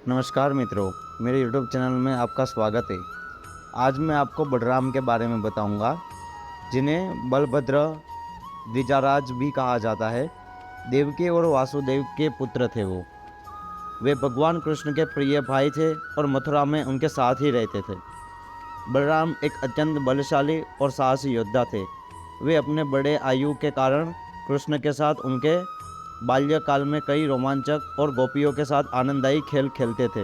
नमस्कार मित्रों, मेरे YouTube चैनल में आपका स्वागत है। आज मैं आपको बलराम के बारे में बताऊंगा, जिन्हें बलभद्र द्विजाराज भी कहा जाता है। देवकी और वासुदेव के पुत्र थे वो। वे भगवान कृष्ण के प्रिय भाई थे और मथुरा में उनके साथ ही रहते थे। बलराम एक अत्यंत बलशाली और साहसी योद्धा थे। वे अपने बड़े आयु के कारण कृष्ण के साथ उनके बाल्यकाल में कई रोमांचक और गोपियों के साथ आनंददायी खेल खेलते थे।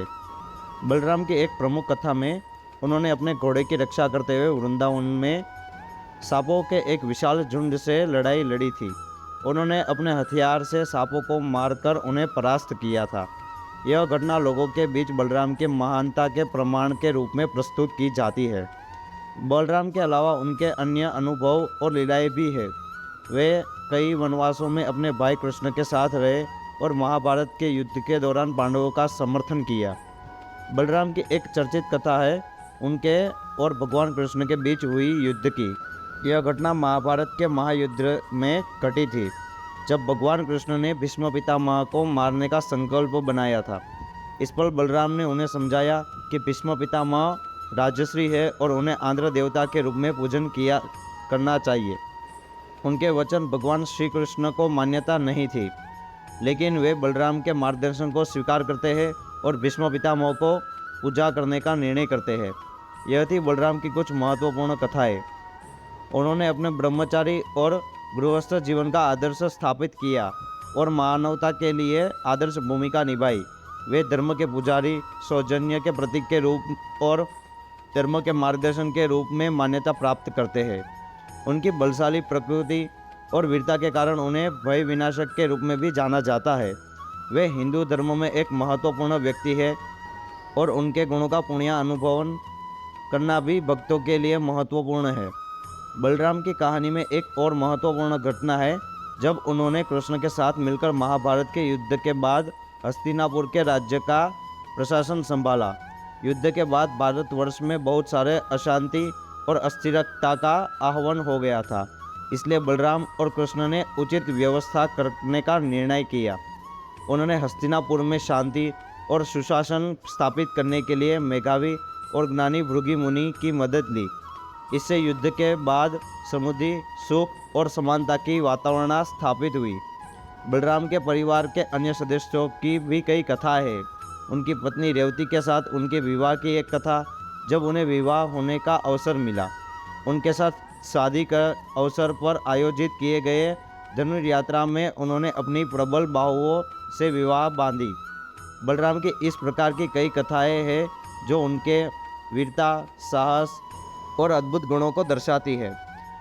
बलराम की एक प्रमुख कथा में उन्होंने अपने घोड़े की रक्षा करते हुए वृंदावन में सांपों के एक विशाल झुंड से लड़ाई लड़ी थी। उन्होंने अपने हथियार से सांपों को मारकर उन्हें परास्त किया था। यह घटना लोगों के बीच बलराम की महानता के प्रमाण के रूप में प्रस्तुत की जाती है। बलराम के अलावा उनके अन्य अनुभव और लीलाएं भी हैं। वे कई वनवासों में अपने भाई कृष्ण के साथ रहे और महाभारत के युद्ध के दौरान पांडवों का समर्थन किया। बलराम की एक चर्चित कथा है उनके और भगवान कृष्ण के बीच हुई युद्ध की। यह घटना महाभारत के महायुद्ध में घटी थी, जब भगवान कृष्ण ने भीष्म पितामह को मारने का संकल्प बनाया था। इस पर बलराम ने उन्हें समझाया कि भीष्म पितामह राजश्री है और उन्हें आंध्र देवता के रूप में पूजन किया करना चाहिए। उनके वचन भगवान श्री कृष्ण को मान्यता नहीं थी, लेकिन वे बलराम के मार्गदर्शन को स्वीकार करते हैं और भीष्म पितामह को पूजा करने का निर्णय करते हैं। यह थी बलराम की कुछ महत्वपूर्ण कथाएं। उन्होंने अपने ब्रह्मचारी और गृहस्थ जीवन का आदर्श स्थापित किया और मानवता के लिए आदर्श भूमिका निभाई। वे धर्म के पुजारी, सौजन्य के प्रतीक के रूप और धर्म के मार्गदर्शन के रूप में मान्यता प्राप्त करते हैं। उनकी बलशाली प्रकृति और वीरता के कारण उन्हें भय विनाशक के रूप में भी जाना जाता है। वे हिंदू धर्म में एक महत्वपूर्ण व्यक्ति है और उनके गुणों का पुण्य अनुभवन करना भी भक्तों के लिए महत्वपूर्ण है। बलराम की कहानी में एक और महत्वपूर्ण घटना है जब उन्होंने कृष्ण के साथ मिलकर महाभारत के युद्ध के बाद हस्तिनापुर के राज्य का प्रशासन संभाला। युद्ध के बाद भारतवर्ष में बहुत सारे अशांति और अस्थिरता का आह्वान हो गया था, इसलिए बलराम और कृष्ण ने उचित व्यवस्था करने का निर्णय किया। उन्होंने हस्तिनापुर में शांति और सुशासन स्थापित करने के लिए मेघावी और ज्ञानी भृगु मुनि की मदद ली। इससे युद्ध के बाद समृद्धि, सुख और समानता की वातावरण स्थापित हुई। बलराम के परिवार के अन्य सदस्यों की भी कई कथाएं हैं। उनकी पत्नी रेवती के साथ उनके विवाह की एक कथा, जब उन्हें विवाह होने का अवसर मिला। उनके साथ शादी के अवसर पर आयोजित किए गए धनुष यात्रा में उन्होंने अपनी प्रबल बाहुओं से विवाह बांधी। बलराम की इस प्रकार की कई कथाएं हैं जो उनके वीरता, साहस और अद्भुत गुणों को दर्शाती है।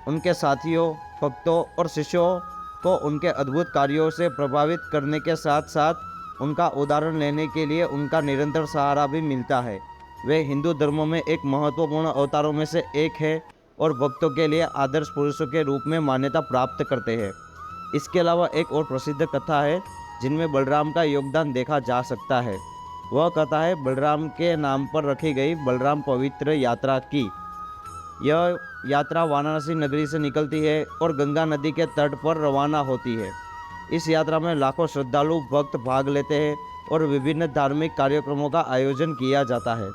उनके साथियों, भक्तों और शिष्यों को उनके अद्भुत कार्यों से प्रभावित करने के साथ साथ उनका उदाहरण लेने के लिए उनका निरंतर सहारा भी मिलता है। वे हिंदू धर्म में एक महत्वपूर्ण अवतारों में से एक है और भक्तों के लिए आदर्श पुरुषों के रूप में मान्यता प्राप्त करते हैं। इसके अलावा एक और प्रसिद्ध कथा है जिनमें बलराम का योगदान देखा जा सकता है। वह कथा है बलराम के नाम पर रखी गई बलराम पवित्र यात्रा की। यह यात्रा वाराणसी नगरी से निकलती है और गंगा नदी के तट पर रवाना होती है। इस यात्रा में लाखों श्रद्धालु भक्त भाग लेते हैं और विभिन्न धार्मिक कार्यक्रमों का आयोजन किया जाता है।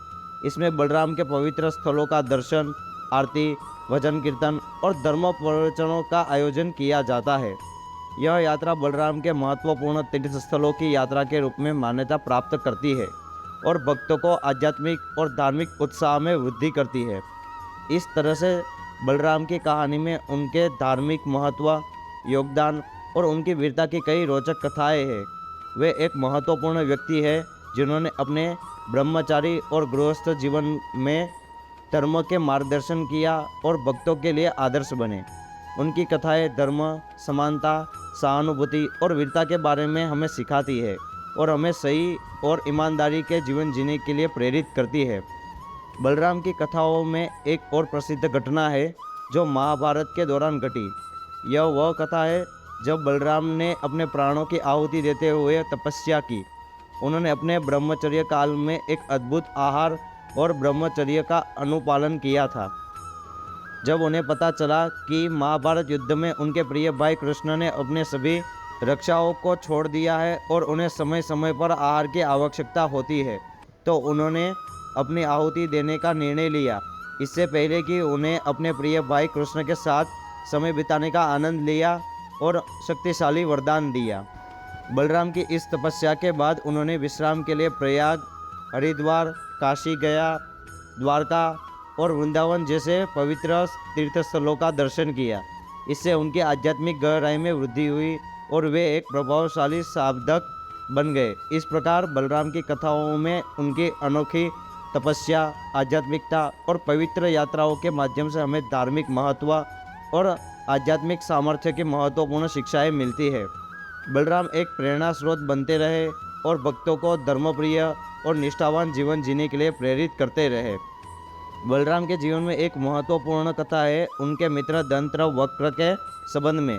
इसमें बलराम के पवित्र स्थलों का दर्शन, आरती, भजन कीर्तन और धर्म प्रवचनों का आयोजन किया जाता है। यह यात्रा बलराम के महत्वपूर्ण तीर्थ स्थलों की यात्रा के रूप में मान्यता प्राप्त करती है और भक्तों को आध्यात्मिक और धार्मिक उत्साह में वृद्धि करती है। इस तरह से बलराम की कहानी में उनके धार्मिक महत्व, योगदान और उनकी वीरता की कई रोचक कथाएं हैं। वे एक महत्वपूर्ण व्यक्ति है जिन्होंने अपने ब्रह्मचारी और गृहस्थ जीवन में धर्म के मार्गदर्शन किया और भक्तों के लिए आदर्श बने। उनकी कथाएं धर्म, समानता, सहानुभूति और वीरता के बारे में हमें सिखाती है और हमें सही और ईमानदारी के जीवन जीने के लिए प्रेरित करती है। बलराम की कथाओं में एक और प्रसिद्ध घटना है जो महाभारत के दौरान घटी। यह वह कथा है जब बलराम ने अपने प्राणों की आहुति देते हुए तपस्या की। उन्होंने अपने ब्रह्मचर्य काल में एक अद्भुत आहार और ब्रह्मचर्य का अनुपालन किया था। जब उन्हें पता चला कि महाभारत युद्ध में उनके प्रिय भाई कृष्ण ने अपने सभी रक्षाओं को छोड़ दिया है और उन्हें समय समय पर आहार की आवश्यकता होती है, तो उन्होंने अपनी आहुति देने का निर्णय लिया। इससे पहले कि उन्हें अपने प्रिय भाई कृष्ण के साथ समय बिताने का आनंद लिया और शक्तिशाली वरदान दिया। बलराम की इस तपस्या के बाद उन्होंने विश्राम के लिए प्रयाग, हरिद्वार, काशी, गया, द्वारका और वृंदावन जैसे पवित्र तीर्थस्थलों का दर्शन किया। इससे उनकी आध्यात्मिक गहराई में वृद्धि हुई और वे एक प्रभावशाली साधक बन गए। इस प्रकार बलराम की कथाओं में उनकी अनोखी तपस्या, आध्यात्मिकता और पवित्र यात्राओं के माध्यम से हमें धार्मिक महत्व और आध्यात्मिक सामर्थ्य की महत्वपूर्ण शिक्षाएं मिलती है। बलराम एक प्रेरणा स्रोत बनते रहे और भक्तों को धर्मप्रिय और निष्ठावान जीवन जीने के लिए प्रेरित करते रहे। बलराम के जीवन में एक महत्वपूर्ण कथा है उनके मित्र दंतवक्र के संबंध में।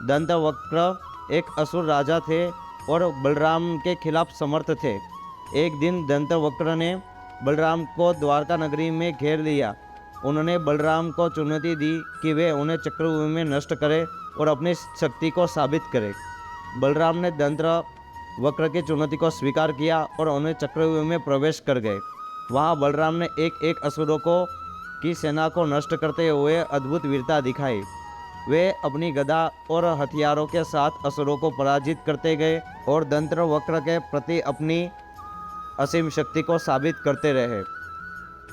दंतवक्र एक असुर राजा थे और बलराम के खिलाफ समर्थ थे। एक दिन दंतवक्र ने बलराम को द्वारका नगरी में घेर लिया। उन्होंने बलराम को चुनौती दी कि वे उन्हें चक्रव्यूह में नष्ट करें और अपनी शक्ति को साबित करें। बलराम ने दंतवक्र की चुनौती को स्वीकार किया और उन्हें चक्रव्यूह में प्रवेश कर गए। वहाँ बलराम ने एक असुरों की सेना को नष्ट करते हुए अद्भुत वीरता दिखाई। वे अपनी गदा और हथियारों के साथ असुरों को पराजित करते गए और दंतवक्र के प्रति अपनी असीम शक्ति को साबित करते रहे।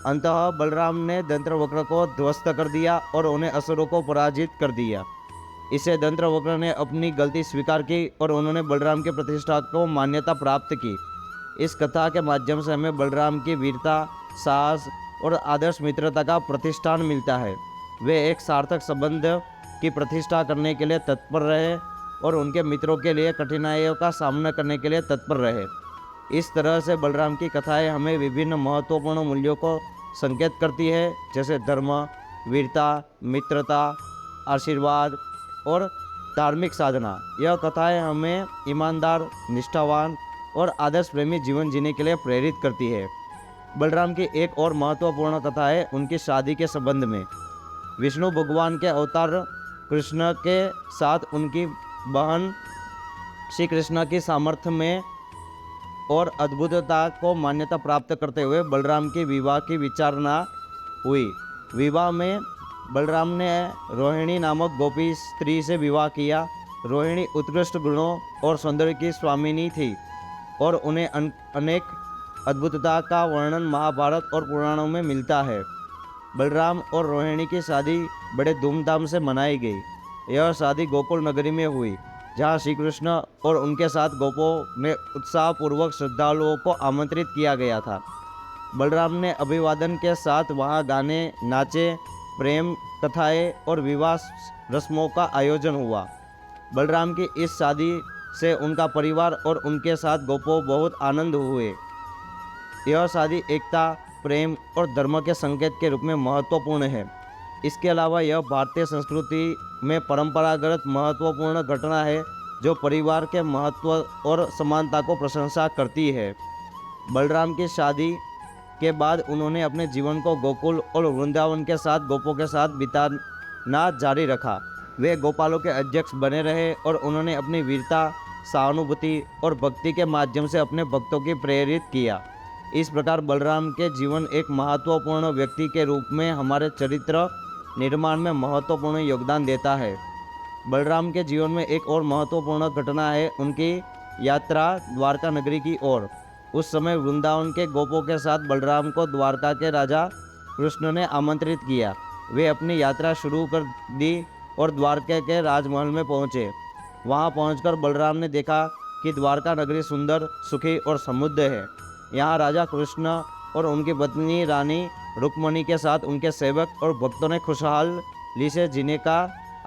अंततः बलराम ने दंतवक्र को ध्वस्त कर दिया और उन्हें असुरों को पराजित कर दिया। इससे दंतवक्र ने अपनी गलती स्वीकार की और उन्होंने बलराम की प्रतिष्ठा को मान्यता प्राप्त की। इस कथा के माध्यम से हमें बलराम की वीरता, साहस और आदर्श मित्रता का प्रतिष्ठान मिलता है। वे एक सार्थक संबंध की प्रतिष्ठा करने के लिए तत्पर रहे और उनके मित्रों के लिए कठिनाइयों का सामना करने के लिए तत्पर रहे। इस तरह से बलराम की कथाएं हमें विभिन्न महत्वपूर्ण मूल्यों को संकेत करती है, जैसे धर्म, वीरता, मित्रता, आशीर्वाद और धार्मिक साधना। यह कथाएं हमें ईमानदार, निष्ठावान और आदर्श प्रेमी जीवन जीने के लिए प्रेरित करती है। बलराम की एक और महत्वपूर्ण कथा है उनकी शादी के संबंध में। विष्णु भगवान के अवतार कृष्ण के साथ उनकी बहन श्री कृष्ण की सामर्थ्य में और अद्भुतता को मान्यता प्राप्त करते हुए बलराम की विवाह की विचारणा हुई। विवाह में बलराम ने रोहिणी नामक गोपी स्त्री से विवाह किया। रोहिणी उत्कृष्ट गुणों और सौंदर्य की स्वामिनी थी और उन्हें अनेक अद्भुतता का वर्णन महाभारत और पुराणों में मिलता है। बलराम और रोहिणी की शादी बड़े धूमधाम से मनाई गई। यह शादी गोकुल नगरी में हुई, जहाँ श्री कृष्ण और उनके साथ गोपों ने उत्साहपूर्वक श्रद्धालुओं को आमंत्रित किया गया था। बलराम ने अभिवादन के साथ वहाँ गाने, नाचे, प्रेम कथाएं और विवाह रस्मों का आयोजन हुआ। बलराम की इस शादी से उनका परिवार और उनके साथ गोपों बहुत आनंद हुए। यह शादी एकता, प्रेम और धर्म के संकेत के रूप में महत्वपूर्ण है। इसके अलावा यह भारतीय संस्कृति में परंपरागत महत्वपूर्ण घटना है जो परिवार के महत्व और समानता को प्रशंसा करती है। बलराम की शादी के बाद उन्होंने अपने जीवन को गोकुल और वृंदावन के साथ गोपों के साथ बिताना जारी रखा। वे गोपालों के अध्यक्ष बने रहे और उन्होंने अपनी वीरता, सहानुभूति और भक्ति के माध्यम से अपने भक्तों की प्रेरित किया। इस प्रकार बलराम के जीवन एक महत्वपूर्ण व्यक्ति के रूप में हमारे चरित्र निर्माण में महत्वपूर्ण योगदान देता है। बलराम के जीवन में एक और महत्वपूर्ण घटना है उनकी यात्रा द्वारका नगरी की ओर। उस समय वृंदावन के गोपों के साथ बलराम को द्वारका के राजा कृष्ण ने आमंत्रित किया। वे अपनी यात्रा शुरू कर दी और द्वारका के राजमहल में पहुँचे। वहाँ पहुँचकर बलराम ने देखा कि द्वारका नगरी सुंदर, सुखी और समृद्ध है। यहाँ राजा कृष्ण और उनकी पत्नी रानी रुक्मणी के साथ उनके सेवक और भक्तों ने खुशहाली से जीने का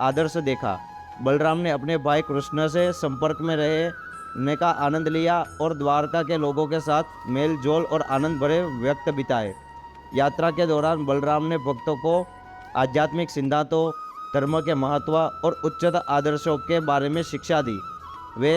आदर्श देखा। बलराम ने अपने भाई कृष्ण से संपर्क में रहने का आनंद लिया और द्वारका के लोगों के साथ मेल जोल और आनंद भरे वक्त बिताए। यात्रा के दौरान बलराम ने भक्तों को आध्यात्मिक सिद्धांतों, धर्म के महत्व और उच्चतम आदर्शों के बारे में शिक्षा दी। वे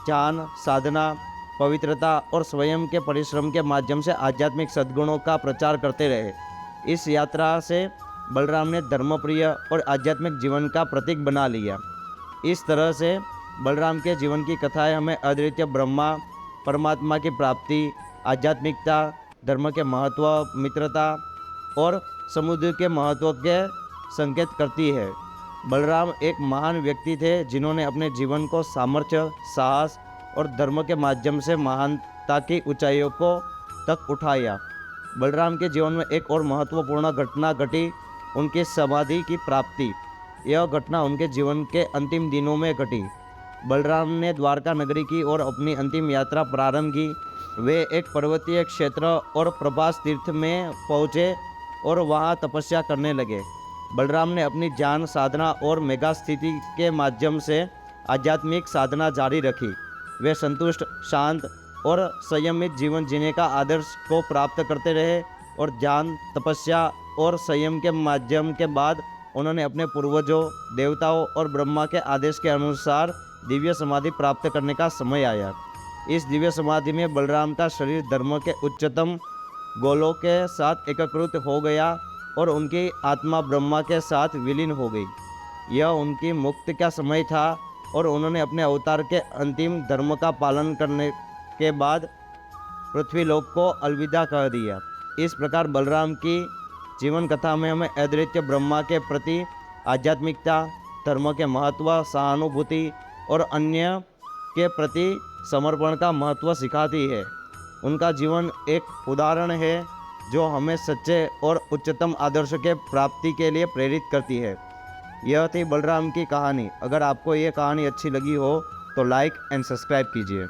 ध्यान, साधना, पवित्रता और स्वयं के परिश्रम के माध्यम से आध्यात्मिक सद्गुणों का प्रचार करते रहे। इस यात्रा से बलराम ने धर्मप्रिय और आध्यात्मिक जीवन का प्रतीक बना लिया। इस तरह से बलराम के जीवन की कथाएं हमें अद्वितीय ब्रह्मा, परमात्मा की प्राप्ति, आध्यात्मिकता, धर्म के महत्व, मित्रता और समुद्र के महत्व के संकेत करती है। बलराम एक महान व्यक्ति थे जिन्होंने अपने जीवन को सामर्थ्य, साहस और धर्म के माध्यम से महानता की ऊंचाइयों को तक उठाया। बलराम के जीवन में एक और महत्वपूर्ण घटना घटी, उनकी समाधि की प्राप्ति। यह घटना उनके जीवन के अंतिम दिनों में घटी। बलराम ने द्वारका नगरी की और अपनी अंतिम यात्रा प्रारंभ की। वे एक पर्वतीय क्षेत्र और प्रभास तीर्थ में पहुँचे और वहाँ तपस्या करने लगे। बलराम ने अपनी ज्ञान साधना और मेगा स्थिति के माध्यम से आध्यात्मिक साधना जारी रखी। वे संतुष्ट, शांत और संयमित जीवन जीने का आदर्श को प्राप्त करते रहे और ज्ञान, तपस्या और संयम के माध्यम के बाद उन्होंने अपने पूर्वजों, देवताओं और ब्रह्मा के आदेश के अनुसार दिव्य समाधि प्राप्त करने का समय आया। इस दिव्य समाधि में बलराम का शरीर धर्म के उच्चतम गोलों के साथ एकीकृत हो गया और उनकी आत्मा ब्रह्मा के साथ विलीन हो गई। यह उनकी मुक्ति का समय था और उन्होंने अपने अवतार के अंतिम धर्म का पालन करने के बाद पृथ्वीलोक को अलविदा कह दिया। इस प्रकार बलराम की जीवन कथा में हमें अद्वितीय ब्रह्मा के प्रति आध्यात्मिकता, धर्म के महत्व, सहानुभूति और अन्य के प्रति समर्पण का महत्व सिखाती है। उनका जीवन एक उदाहरण है जो हमें सच्चे और उच्चतम आदर्श के प्राप्ति के लिए प्रेरित करती है। यह थी बलराम की कहानी। अगर आपको ये कहानी अच्छी लगी हो तो लाइक एंड सब्सक्राइब कीजिए।